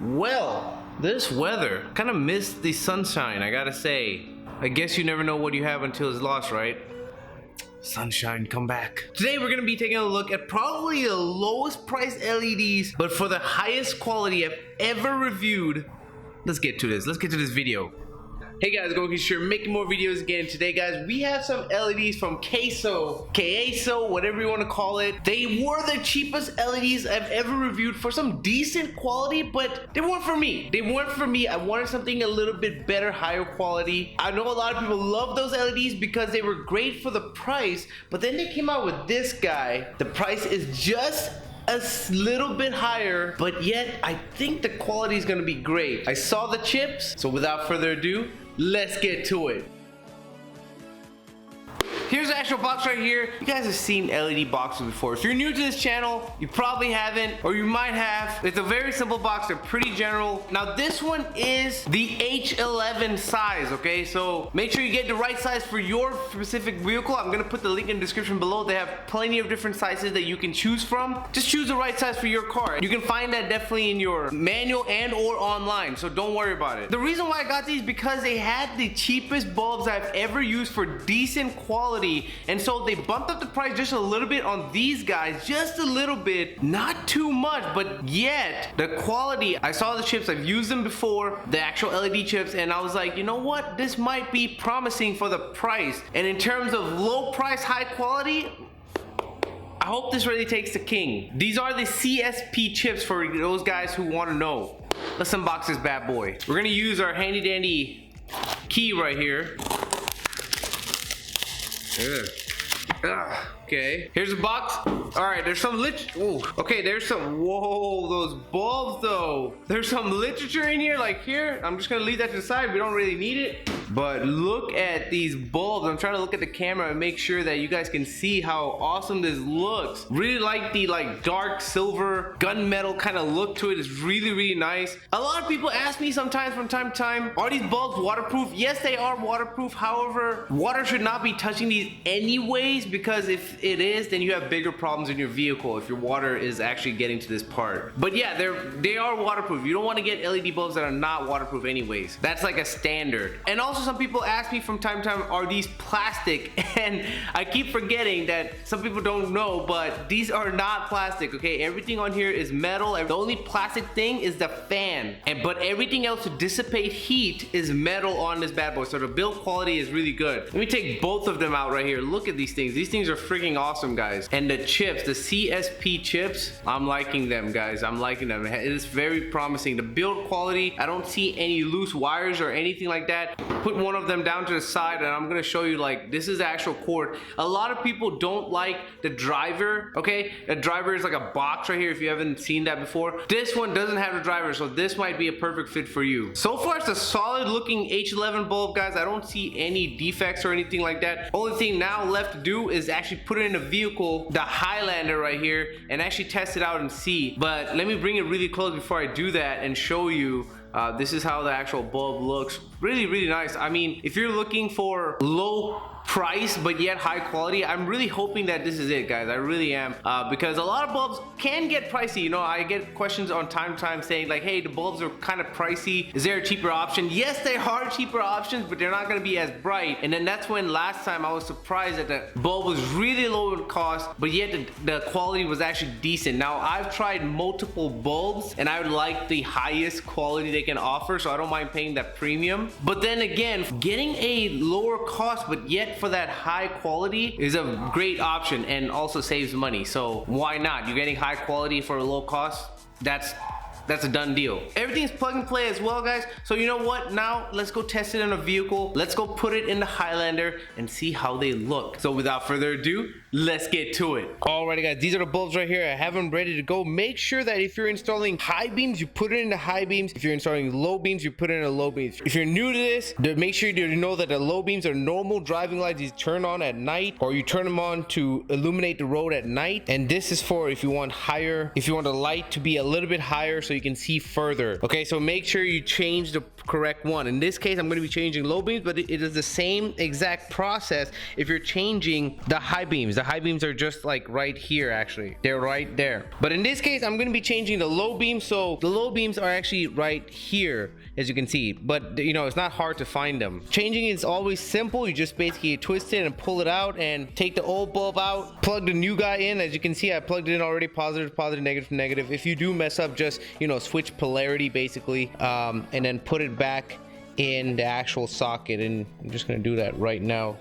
Well, this weather kind of missed the sunshine, I gotta say. I guess you never know what you have until it's lost, right? Sunshine, come back. Today we're gonna be taking a look at probably the lowest price LEDs, but for the highest quality I've ever reviewed. Let's get to this video. Hey guys, Goki here, making more videos again. Today guys, we have some LEDs from KASO, whatever you want to call it. They were the cheapest LEDs I've ever reviewed for some decent quality, but they weren't for me. I wanted something a little bit better, higher quality. I know a lot of people love those LEDs because they were great for the price, but then they came out with this guy. The price is just a little bit higher, but yet I think the quality is going to be great. I saw the chips, so without further ado, let's get to it. Here's the actual box right here. You guys have seen LED boxes before. If you're new to this channel, you probably haven't, or you might have. It's a very simple box. They're pretty general. Now this one is the H11 size, okay? So make sure you get the right size for your specific vehicle. I'm gonna put the link in the description below. They have plenty of different sizes that you can choose from. Just choose the right size for your car. You can find that definitely in your manual and or online, so don't worry about it. The reason why I got these because they had the cheapest bulbs I've ever used for decent quality. And so they bumped up the price just a little bit on these guys, just a little bit, not too much, but yet the quality, I saw the chips, I've used them before, the actual LED chips, and I was like, you know what, this might be promising for the price. And in terms of low price, high quality, I hope this really takes the king. These are the CSP chips for those guys who want to know. Let's unbox this bad boy. We're gonna use our handy dandy key right here. Okay, here's the box. All right, there's some whoa, those bulbs though. There's some literature in here, like here. I'm just gonna leave that to the side. We don't really need it. But look at these bulbs. I'm trying to look at the camera and make sure that you guys can see how awesome this looks. Really like the dark silver gunmetal kind of look to it. It's really, really nice. A lot of people ask me sometimes from time to time, are these bulbs waterproof? Yes, they are waterproof. However, water should not be touching these anyways, because if it is, then you have bigger problems in your vehicle if your water is actually getting to this part. But yeah, they are waterproof. You don't want to get LED bulbs that are not waterproof anyways. That's like a standard. And also some people ask me from time to time, are these plastic? And I keep forgetting that some people don't know, but these are not plastic, okay? Everything on here is metal. The only plastic thing is the fan, but everything else to dissipate heat is metal on this bad boy. So the build quality is really good. Let me take both of them out right here. Look at these things. These things are freaking awesome, guys. And the chips, the CSP chips, I'm liking them, guys. I'm liking them. It is very promising. The build quality, I don't see any loose wires or anything like that. Put one of them down to the side and I'm gonna show you, like, this is the actual cord. A lot of people don't like the driver, okay? The driver is like a box right here if you haven't seen that before. This one doesn't have a driver, so this might be a perfect fit for you. So far, it's a solid looking H11 bulb, guys. I don't see any defects or anything like that. Only thing now left to do is actually put it in a vehicle, the Highlander right here, and actually test it out and see. But let me bring it really close before I do that and show you. This is how the actual bulb looks. Really, really nice. I mean, if you're looking for low price but yet high quality, I'm really hoping that this is it, guys. I really am, because a lot of bulbs can get pricey. You know, I get questions on time to time saying like, hey, the bulbs are kind of pricey, is there a cheaper option? Yes, there are cheaper options, but they're not going to be as bright. And then that's when last time I was surprised that the bulb was really low in cost, but yet the quality was actually decent. Now I've tried multiple bulbs and I would like the highest quality they can offer, so I don't mind paying that premium. But then again, getting a lower cost but yet for that high quality is a great option and also saves money. So why not? You're getting high quality for a low cost. That's a done deal. Everything's plug and play as well, guys. So you know what? Now let's go test it in a vehicle. Let's go put it in the Highlander and see how they look. So without further ado, let's get to it. Alrighty, guys, these are the bulbs right here. I have them ready to go. Make sure that if you're installing high beams, you put it in the high beams. If you're installing low beams, you put it in the low beams. If you're new to this, make sure you know that the low beams are normal driving lights. You turn on at night, or you turn them on to illuminate the road at night. And this is for if you want higher, if you want the light to be a little bit higher so you can see further. Okay, so make sure you change the correct one. In this case, I'm going to be changing low beams, but it is the same exact process if you're changing the high beams. The high beams are just like right here. Actually, they're right there. But in this case, I'm going to be changing the low beam, so the low beams are actually right here, as you can see. But you know, it's not hard to find them. Changing is always simple. You just basically twist it and pull it out and take the old bulb out, plug the new guy in. As you can see, I plugged it in already. Positive, positive, negative, negative. If you do mess up, just, you know, switch polarity basically, and then put it back in the actual socket. And I'm just gonna do that right now.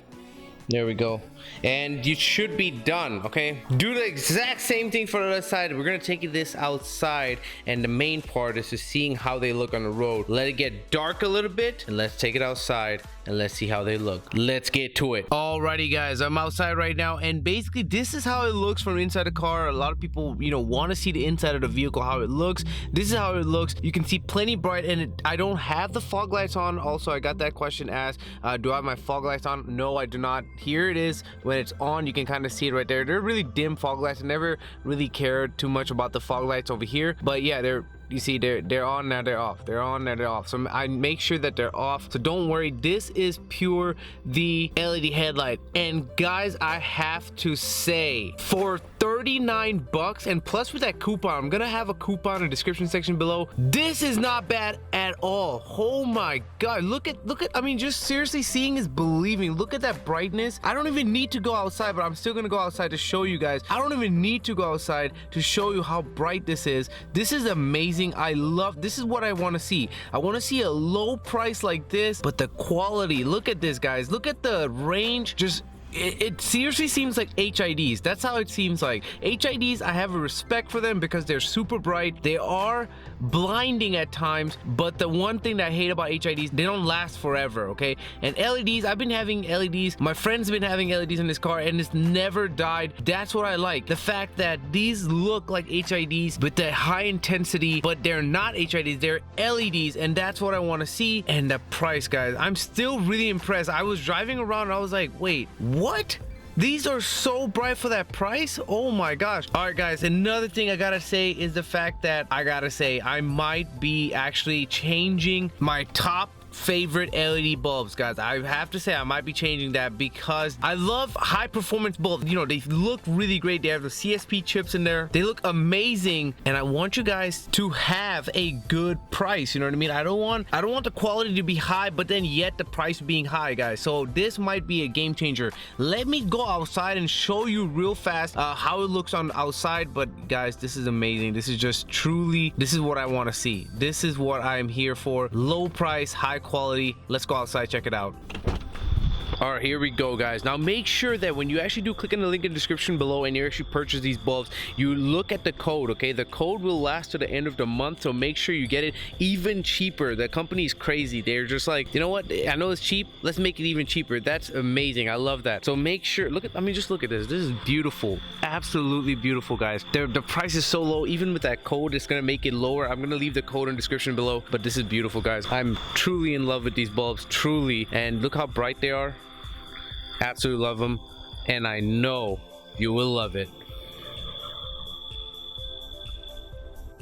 There we go, and you should be done. Okay, do the exact same thing for the other side. We're gonna take this outside, and the main part is just seeing how they look on the road. Let it get dark a little bit, and let's take it outside and let's see how they look. Let's get to it. Alrighty guys, I'm outside right now, and basically this is how it looks from inside the car. A lot of people, you know, want to see the inside of the vehicle, how it looks. This is how it looks. You can see plenty bright, and I don't have the fog lights on. Also, I got that question asked, do I have my fog lights on? No, I do not. Here it is. When it's on, you can kind of see it right there. They're really dim fog lights. I never really cared too much about the fog lights over here, but yeah, you see they're on, now they're off, they're on, now they're off. So I make sure that they're off, so don't worry. This is pure the LED headlight. And guys, I have to say, for 39 bucks, and plus with that coupon, I'm gonna have a coupon in the description section below, this is not bad at all. Oh my god, look at I mean, just seriously, seeing is believing. Look at that brightness. I don't even need to go outside, but I'm still gonna go outside to show you guys. I don't even need to go outside to show you how bright this is. This is amazing. I love, this is what I want to see. I want to see a low price like this, but the quality, look at this guys, look at the range. Just it seriously seems like HIDs. That's how it seems like. HIDs, I have a respect for them because they're super bright. They are blinding at times, but the one thing that I hate about HIDs, they don't last forever, okay? And LEDs, I've been having LEDs. My friend's been having LEDs in this car, and it's never died. That's what I like. The fact that these look like HIDs with the high intensity, but they're not HIDs, they're LEDs, and that's what I want to see. And the price, guys, I'm still really impressed. I was driving around and I was like, wait, what? These are so bright for that price. Oh my gosh. All right guys, another thing I gotta say is the fact that I might be actually changing my top favorite LED bulbs, guys. I have to say I might be changing that because I love high performance bulbs. You know, they look really great. They have the CSP chips in there. They look amazing, and I want you guys to have a good price. You know what I mean? I don't want the quality to be high, but then yet the price being high, guys. So this might be a game changer. Let me go outside and show you real fast how it looks on outside. But guys, this is amazing. This is just truly, this is what I want to see. This is what I'm here for. Low price, high quality. Let's go outside, check it out. All right, here we go, guys. Now make sure that when you actually do click on the link in the description below and you actually purchase these bulbs, you look at the code. Okay, the code will last to the end of the month, so make sure you get it even cheaper. The company is crazy. They're just like, you know what, I know it's cheap, let's make it even cheaper. That's amazing. I love that. So make sure, look at, I mean, just look at this. This is beautiful, absolutely beautiful, guys. The price is so low. Even with that code, it's gonna make it lower. I'm gonna leave the code in the description below, but this is beautiful, guys. I'm truly in love with these bulbs, truly. And look how bright they are. Absolutely love them, and I know you will love it.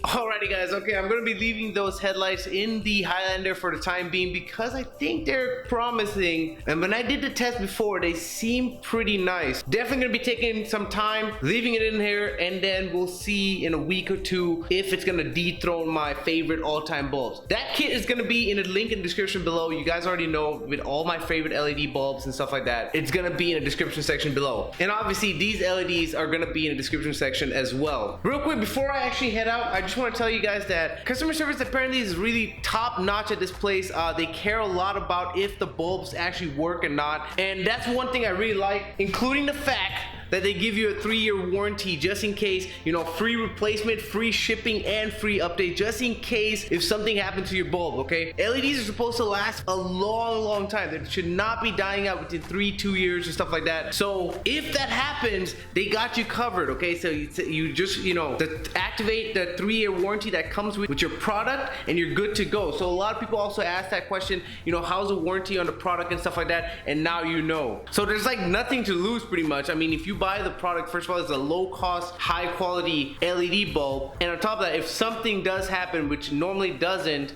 Alrighty guys, okay, I'm gonna be leaving those headlights in the Highlander for the time being because I think they're promising, and when I did the test before, they seem pretty nice. Definitely gonna be taking some time, leaving it in here, and then we'll see in a week or two if it's gonna dethrone my favorite all-time bulbs. That kit is gonna be in the link in the description below. You guys already know, with all my favorite LED bulbs and stuff like that, it's gonna be in the description section below. And obviously these LEDs are gonna be in the description section as well. Real quick, before I actually head out, I just want to tell you guys that customer service apparently is really top notch at this place. They care a lot about if the bulbs actually work or not, and that's one thing I really like, including the fact that they give you a 3-year warranty just in case, you know, free replacement, free shipping, and free update just in case if something happens to your bulb, okay? LEDs are supposed to last a long time. They should not be dying out within 2 years and stuff like that. So if that happens, they got you covered, okay? So you just, you know, activate the 3-year warranty that comes with your product, and you're good to go. So a lot of people also ask that question, you know, how's the warranty on the product and stuff like that, and now you know. So there's like nothing to lose pretty much. I mean, if you buy the product, first of all, it's a low cost, high quality LED bulb, and on top of that, if something does happen, which normally doesn't,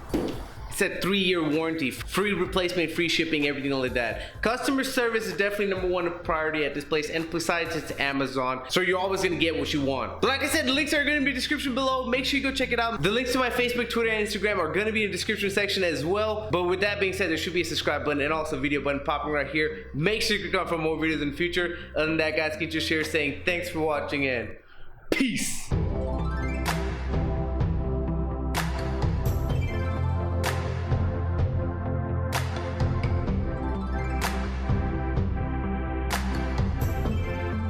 It said 3-year warranty, free replacement, free shipping, everything like that. Customer service is definitely #1 priority at this place, and besides it's Amazon, so you're always gonna get what you want. But like I said, the links are gonna be in the description below. Make sure you go check it out. The links to my Facebook, Twitter, and Instagram are gonna be in the description section as well. But with that being said, there should be a subscribe button and also a video button popping right here. Make sure you click on for more videos in the future. Other than that, guys, get your share saying thanks for watching and peace.